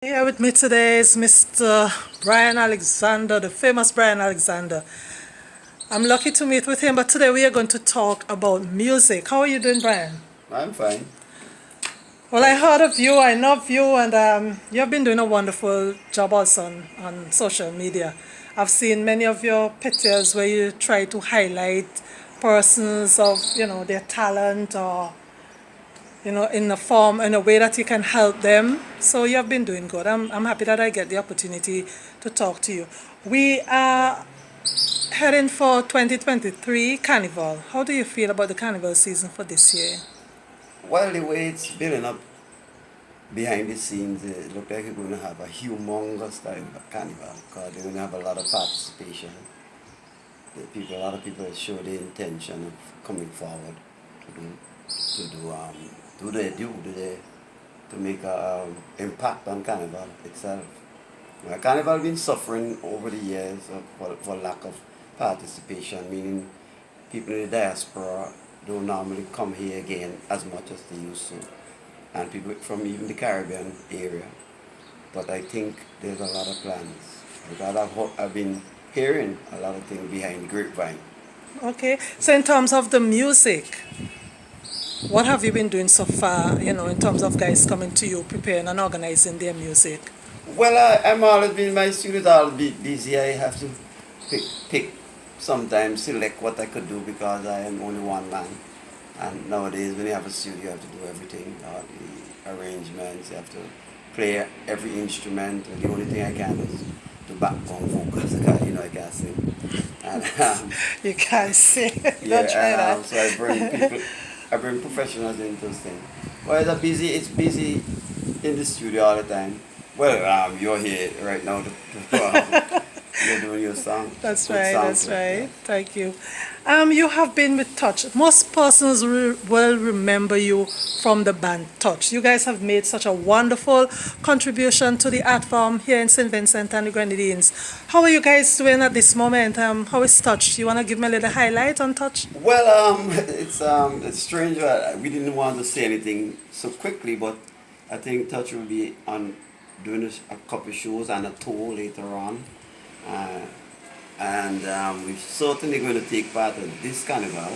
Here with me today is Mr. Bryan Alexander, the famous Bryan Alexander. I'm lucky to meet with him, but today we are going to talk about music. How are you doing, Bryan? I'm fine. Well, I heard of you, I know of you, and you have been doing a wonderful job also on social media. I've seen many of your pictures where you try to highlight persons of, their talent or in a form, in a way that you can help them. So you have been doing good. I'm happy that I get the opportunity to talk to you. We are heading for 2023 Carnival. How do you feel about the Carnival season for this year? Well, the way it's building up behind the scenes, it looks like we're going to have a humongous time at Carnival because they're going to have a lot of participation. A lot of people show the intention of coming forward to do their due, to make a impact on Carnival itself. Carnival been suffering over the years for lack of participation, meaning people in the diaspora don't normally come here again as much as they used to, and people from even the Caribbean area. But I think there's a lot of plans because I've been hearing a lot of things behind the grapevine. Okay, so in terms of the music, what have you been doing so far, in terms of guys coming to you, preparing and organizing their music? Well, I'm always been my students all be busy. I have to pick sometimes select what I could do because I am only one man. And nowadays, when you have a studio, you have to do everything, the arrangements, you have to play every instrument. And the only thing I can is do background vocals because I can't sing. And You can't sing. Don't try yeah, that. so I bring professionals into this thing. Well, it's busy in the studio all the time. Well, you're here right now you're doing your song. That's Good right, song that's too. Yeah. right. Thank you. You have been with Touch. Most persons will remember you from the band Touch. You guys have made such a wonderful contribution to the art form here in St. Vincent and the Grenadines. How are you guys doing at this moment? How is Touch? You want to give me a little highlight on Touch? Well, it's strange. We didn't want to say anything so quickly, but I think Touch will be on doing a couple shows and a tour later on. Uh, and we're certainly going to take part in this carnival.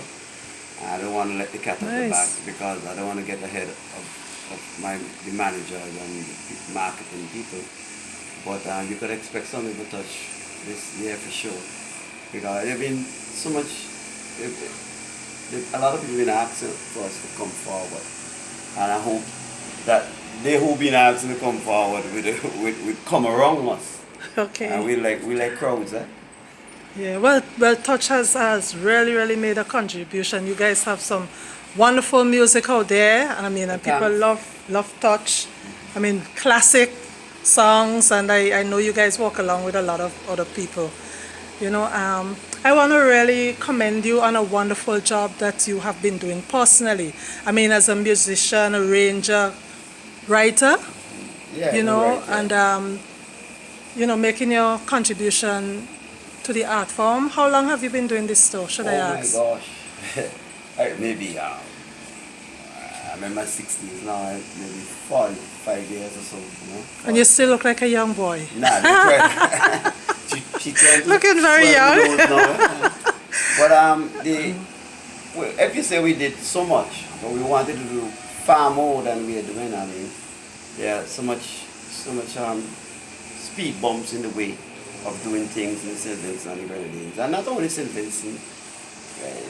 I don't want to let the cat out the bag Nice. because I don't want to get ahead of the managers and the marketing people. But you could expect something to touch this year for sure. Because there's been so much, a lot of people have been asking for us to come forward. And I hope that they who been asking to come forward with come around us. And Okay. we like crowds, eh? Yeah, well, Touch has really made a contribution. You guys have some wonderful music out there. I mean, and people Thanks. love Touch. I mean, classic songs, and I know you guys work along with a lot of other people. I want to really commend you on a wonderful job that you have been doing personally. I mean, as a musician, arranger, writer, Yeah, you're right, yeah. and making your contribution to the art form. How long have you been doing this though, should I Oh my ask? gosh. Maybe I'm in my 60s now, maybe 5 years or so, And you still look like a young boy. Nah, that's right. she turned Looking very 12 young. years old now. But if you say we did so much, but we wanted to do far more than we are doing. I mean, yeah, so much speed bumps in the way of doing things in St. Vincent and the Grenadines, and not only St. Vincent,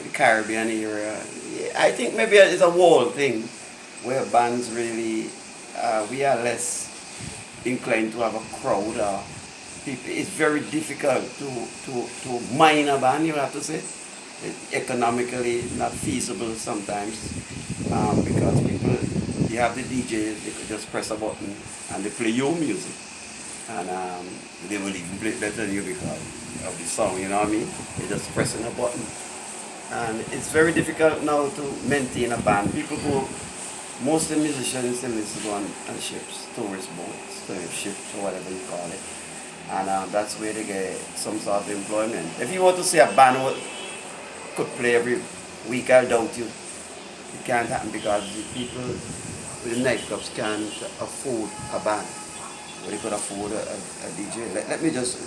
the Caribbean area. Yeah, I think maybe it's a world thing where bands really we are less inclined to have a crowd or people. It's very difficult to mine a band. You have to say economically not feasible sometimes because people you have the DJs they could just press a button and they play your music and they will even play it better than you because of the song. You know what I mean? They're just pressing a button. And it's very difficult now to maintain a band. People go, most of the musicians in this go on ships, tourist boats, tourist ships or whatever you call it. And that's where they get some sort of employment. If you want to say a band could play every week, I doubt you. It can't happen because the people with the nightclubs can't afford a band. where they could afford a DJ. Let me just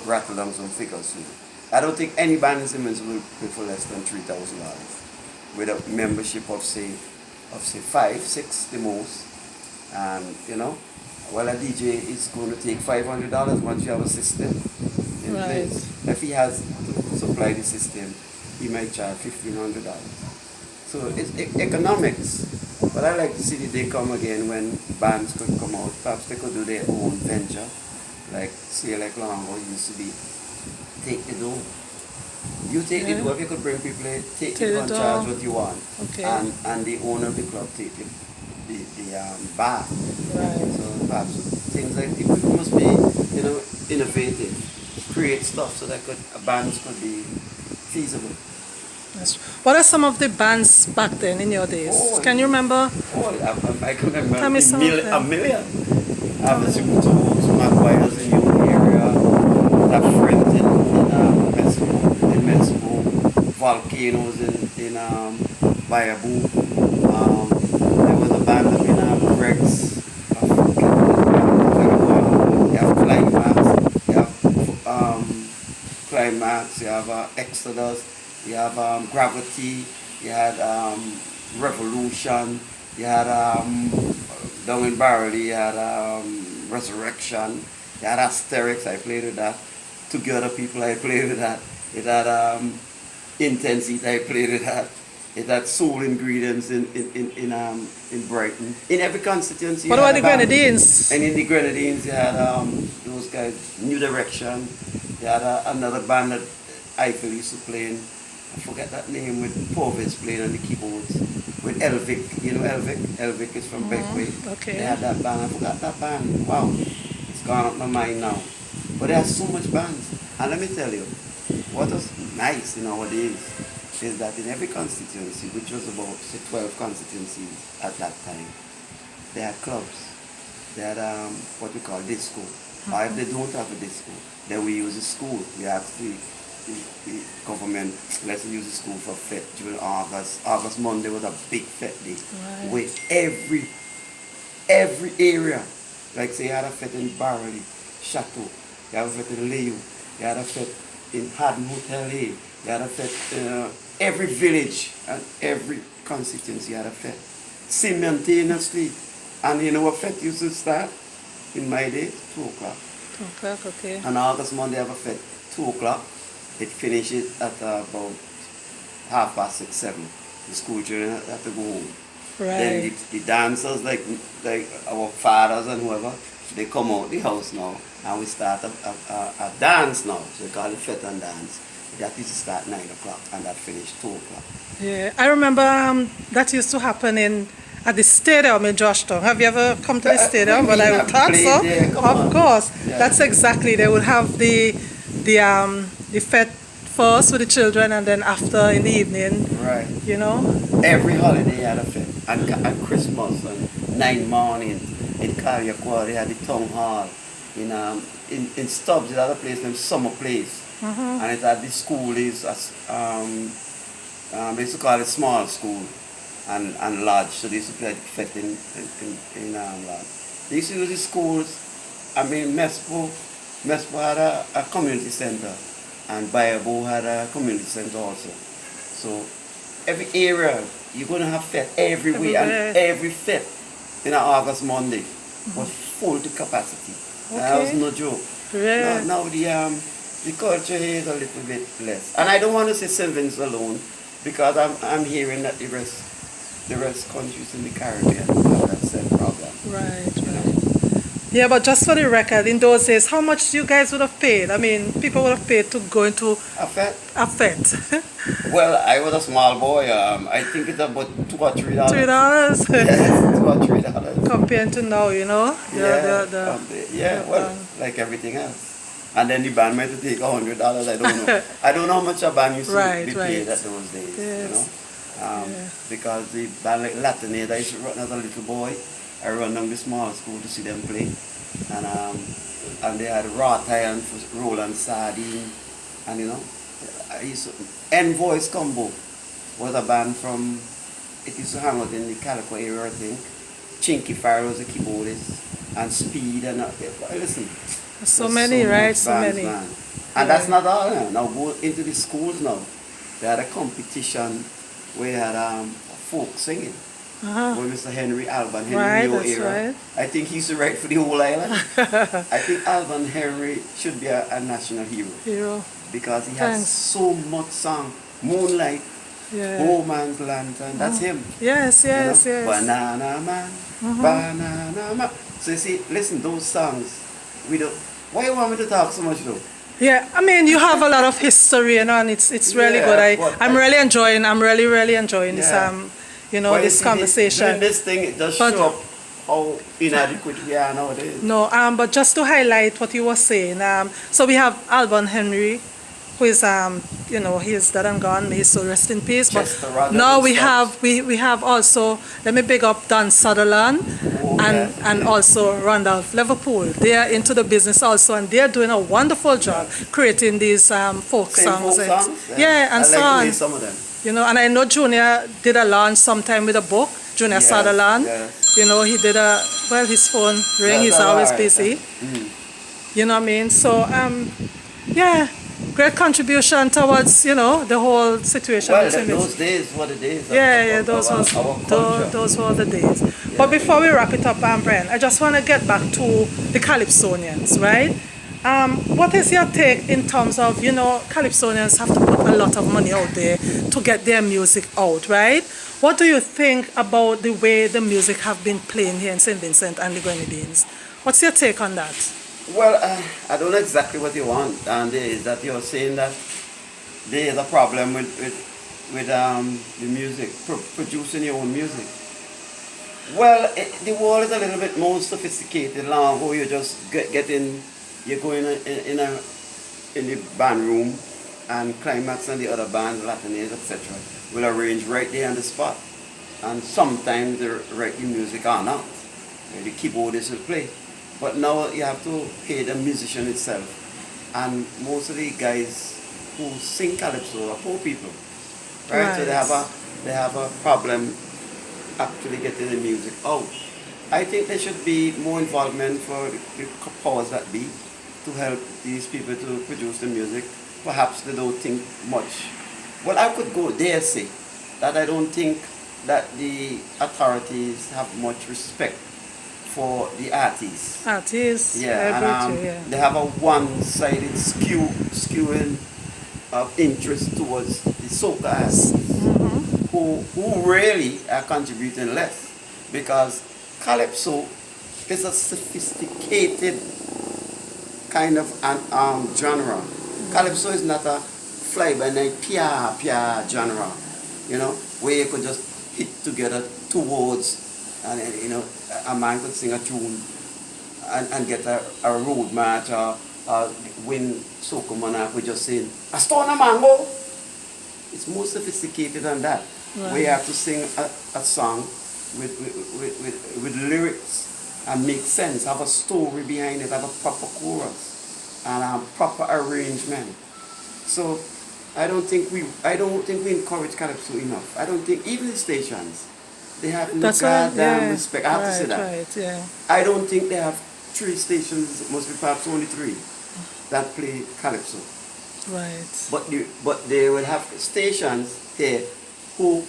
rattle down some figures to you. I don't think any band in Simmons will pay for less than $3,000 with a membership of say 5, 6 the most. And well, a DJ is going to take $500 once you have a system in Right. place. If he has to supply the system, he might charge $1,500. So it's economics. But I like to see the day come again when bands could come out. Perhaps they could do their own venture, like say like Longo used to be. Take the dough. You take the dough. If you could bring people in, take the dough and charge what you want. Okay. And the owner of the club take the bar. Right. So perhaps things like people must be, innovative, create stuff so that bands could be feasible. What are some of the bands back then in your days? Oh, Can you remember? I can remember Tell me some of a them. million. I have the Super Toes, Maguires in your area, that friends in Mexico, Volcanoes in Bayaboo. There was a band in Greg's. You have Climax, you have Exodus, you have Gravity, you had Revolution, you had down in Barley, you had Resurrection, you had Asterix, I played with that. Together People, I played with that. It had Intensity, I played with that. It had Soul Ingredients in Brighton. In every constituency. What about the Grenadines? And in the Grenadines, you had those guys, New Direction. You had another band that Eiffel used to play in. I forget that name, with Povitz playing on the keyboards. With Elvic. You know Elvic? Elvic is from Beckway. Okay. They had that band. I forgot that band. Wow. It's gone up my mind now. But there are so much bands. And let me tell you, what was nice nowadays is that in every constituency, which was about say 12 constituencies at that time, they had clubs. They had what we call disco. Or if they don't have a disco, then we use a school. We ask the government, let's use the school for fete during August. August Monday was a big fete day. Right. With every area. Like say you had a fete in Barley, Chateau, you have a fete in Leo, you had a fete in Haddon Hotel A, you had a fete every village and every constituency had a fete simultaneously. And you know what fete used to start? In my day, 2 o'clock. 2 o'clock, okay. On August Monday, I have a fete, 2 o'clock. It finishes at about 6:30, 7. The school children have to go home. Right. Then the dancers, like our fathers and whoever, they come out the house now, and we start a dance now. So we call it fete and dance. That used to start 9 o'clock, and that finished 2 o'clock. Yeah, I remember that used to happen at the stadium in Georgetown. Have you ever come to the stadium? Well, I would thought so. There, Of course. Yeah. That's exactly. They would have the fete first with the children, and then after in the evening. Right. You know. Every holiday had a fete. And Christmas and 9 morning in Carriacqua, they had the town hall. In Stubbs, they had a place named Summer Place. And it had the school is they used to call it small school and lodge. So they used to play fete in lodge. They used to use the schools. I mean, Mespo had a community center, and Bayabo had a community center also. So every area you're gonna have fete everywhere, and every fete in August Monday was full to capacity. Okay. That was no joke. Yeah. Now the culture here is a little bit less. And I don't want to say St. Vincent alone, because I'm hearing that the rest countries in the Caribbean have that same problem. Right. Yeah, but just for the record, in those days, how much you guys would have paid? I mean, people would have paid to go into A fete? a fete. Well, I was a small boy. I think it's about $2 or $3. $3 Yes, $2 or $3. compared to now, you know. Well, like everything else. And then the band might take $100. I don't know. I don't know how much a band used to be paid at those days. Yes. Because the band like Latinate, I used to run as a little boy. I run down the small school to see them play. And they had Wrought Iron for Roland Sardine. And I used to, Envoys Combo was a band it used to hang out in the Calico area, I think. Chinky Fire was the keyboardist. and Speed and listen, So there's many, so right? much So bands, many. man. And that's not all. Now go into the schools now. They had a competition where you had folk singing. Uh-huh. With Mr. Alban Henry Right, Rio that's era. right. I think he used to write for the whole island. I think Alban Henry should be a national hero Hero. because he has Thanks. so much song. Moonlight, Yeah. Old Man's Lantern, that's him. Yes, You know? yes, yes. Banana Man, Banana Man. So you see, listen, those songs, we don't. Why you want me to talk so much though? Yeah, I mean, you have a lot of history, you know, and it's really good. Yeah, but I'm really enjoying. I'm really enjoying this. Yeah. You know, But you this see, conversation. doing this thing, it does But- show up how inadequate we are nowadays. No, but just to highlight what you were saying, so we have Alban Henry, who is, you know, he is dead and gone. May his soul rest in peace. Chester But Rogers now and we stuff. have we have also, let me big up Dan Sutherland Oh, and yes. and also Randolph Liverpool. They are into the business also, and they are doing a wonderful job creating these folk Same songs. folk songs? Yeah, and I so like to on. hear some of them. You know, and I know Junior did a launch sometime with a book. Junior Yes, Sutherland. yes. You know, he did his phone ring. Yes, He's that's always right. busy. You know what I mean? So, yeah, great contribution towards, you know, the whole situation. Well, with image. those days, what it is. Yeah, those were the days. But before we wrap it up, Brian, I just want to get back to the Calypsonians, right? What is your take in terms of, you know, Calypsonians have to put a lot of money out there to get their music out, right? What do you think about the way the music have been playing here in St. Vincent and the Grenadines? What's your take on that? Well, I don't know exactly what you want, and is that you're saying that there is a problem with the music, producing your own music. Well, the world is a little bit more sophisticated. Long ago, you just you go in the band room, and Climax and the other bands, Latinaise, etc., will arrange right there on the spot. And sometimes they write the music or not. The keyboardist will play. But now you have to pay the musician itself. And most of the guys who sing calypso are poor people. Right? So they have a problem actually getting the music out. I think there should be more involvement for the powers that be to help these people to produce the music. Perhaps they don't think much. Well, I could go there say that I don't think that the authorities have much respect for the artists. Artists, Yeah, and they have a one-sided skewing of interest towards the soca artists who really are contributing less, because calypso is a sophisticated kind of an genre. Calypso is not a fly-by-night pia genre, you know, where you could just hit together two words and, you know, a man could sing a tune and get a road match or win Soca Monarch with just saying, a stone a mango. It's more sophisticated than that. Right. Where you have to sing a song with lyrics and make sense, have a story behind it, have a proper chorus and a proper arrangement. So I don't think we encourage calypso enough. I don't think even the stations, they have no goddamn respect. I have to say that. Right, yeah. I don't think they have 3 stations, it must be perhaps only 3 that play calypso. Right. But they will have stations there who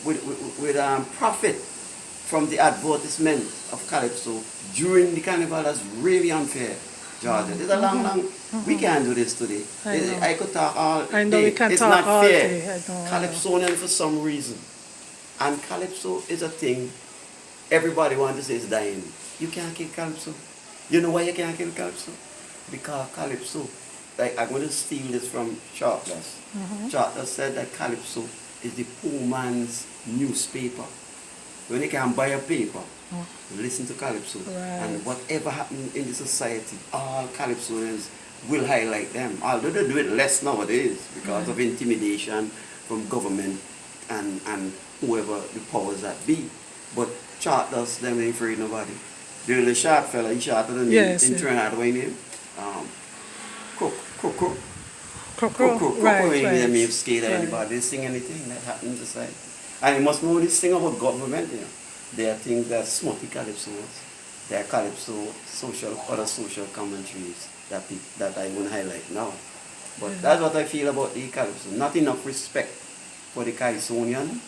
would profit from the advertisement of calypso during the carnival. That's really unfair, Georgia. It's a long, we can't do this today. I could talk all day. I know we can it's talk not all fair. day. I know. Calypsonian for some reason. And calypso is a thing everybody wants to say is dying. You can't kill calypso. You know why you can't kill calypso? Because calypso, like, I'm going to steal this from Chartless. Chartless said that calypso is the poor man's newspaper. When you can buy a paper, listen to calypso. Right. And whatever happened in the society, all calypsonians will highlight them. Although they do it less nowadays because of intimidation from government and whoever the powers that be. But Chartless, them ain't afraid of nobody. The little short fella, he shorter than me in Trinidad, what name? Crook. Right. They scared of anybody. They sing anything that happens to say. And you must know this thing about government, you know. There are things that smutty calypsos. There are calypso, other social commentaries that I won't highlight now. But that's what I feel about the calypso. Not enough respect for the Calypsonian.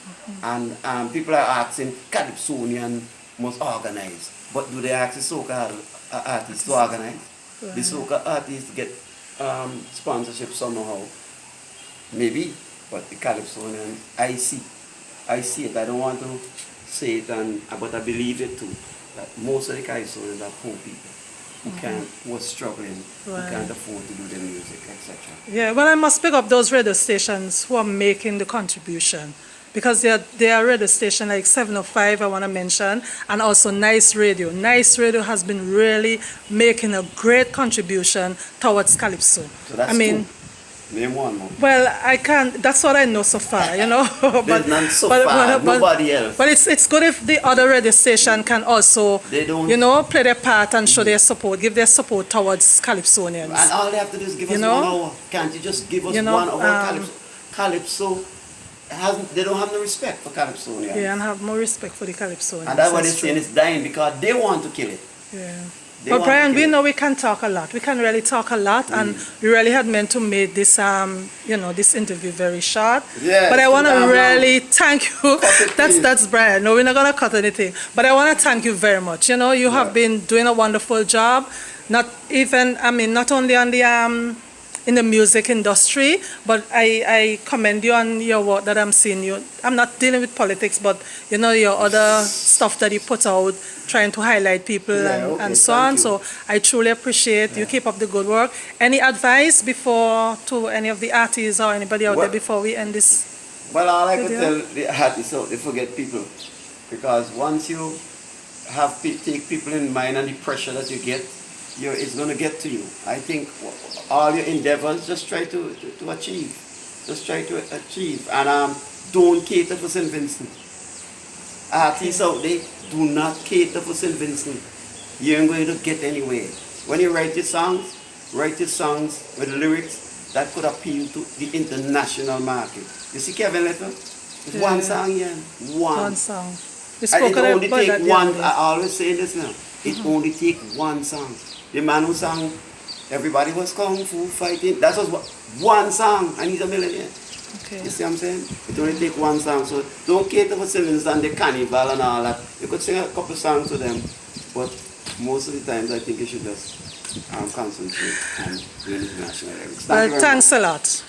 And people are asking, Calypsonian must organize. But do they ask the soca artists to organize? The soca artists get sponsorship somehow. Maybe. But the Calypsonian, I see it. I don't want to say it, but I believe it too. That most of the Calypsonians are poor people who are struggling, who can't afford to do their music, etc. Yeah, well, I must pick up those radio stations who are making the contribution, because there are radio stations like 705 I want to mention, and also Nice Radio. Nice Radio has been really making a great contribution towards Calypso. So that's two. Name one more. Well, I can't. That's what I know so far, you know. There's none so far. Nobody else. But it's good if the other radio station can also, play their part and show their support, give their support towards Calypsonians. And all they have to do is give us 1 hour. Can't you just give us 1 hour? Calypso they don't have no respect for Calypsonians. Yeah, and have more respect for the Calypsonians. And that's why they're saying it's dying, because they want to kill it. Yeah. But Brian, we know we can talk a lot. We can really talk a lot, and we really had meant to make this, this interview very short. Yeah, but I want to really thank you. That's Brian. No, we're not gonna cut anything. But I want to thank you very much. You know, you have been doing a wonderful job. Not only on the in the music industry, but I commend you on your work that I'm seeing you. I'm not dealing with politics, but your other stuff that you put out, trying to highlight people and so on. So I truly appreciate you. Keep up the good work. Any advice to any of the artists or anybody out there before we end this? Well, all I could tell the artists out, they forget people, because once you take people in mind and the pressure that you get, it's going to get to you. I think all your endeavors, just try to achieve. Just try to achieve. And don't cater for St. Vincent. Artists out there, do not cater for St. Vincent. You ain't going to get anywhere. When you write your songs with lyrics that could appeal to the international market. You see Kevin Little? It's one song, One song. And it only take one. I always say this now. It only take one song. The man who sang Everybody Was Kung Fu Fighting, that was one song, and he's a millionaire. Okay. You see what I'm saying? It only take one song. So don't cater for Sylvans and the carnival and all that. You could sing a couple songs to them, but most of the times I think you should just concentrate on doing international lyrics. Well, thanks a lot.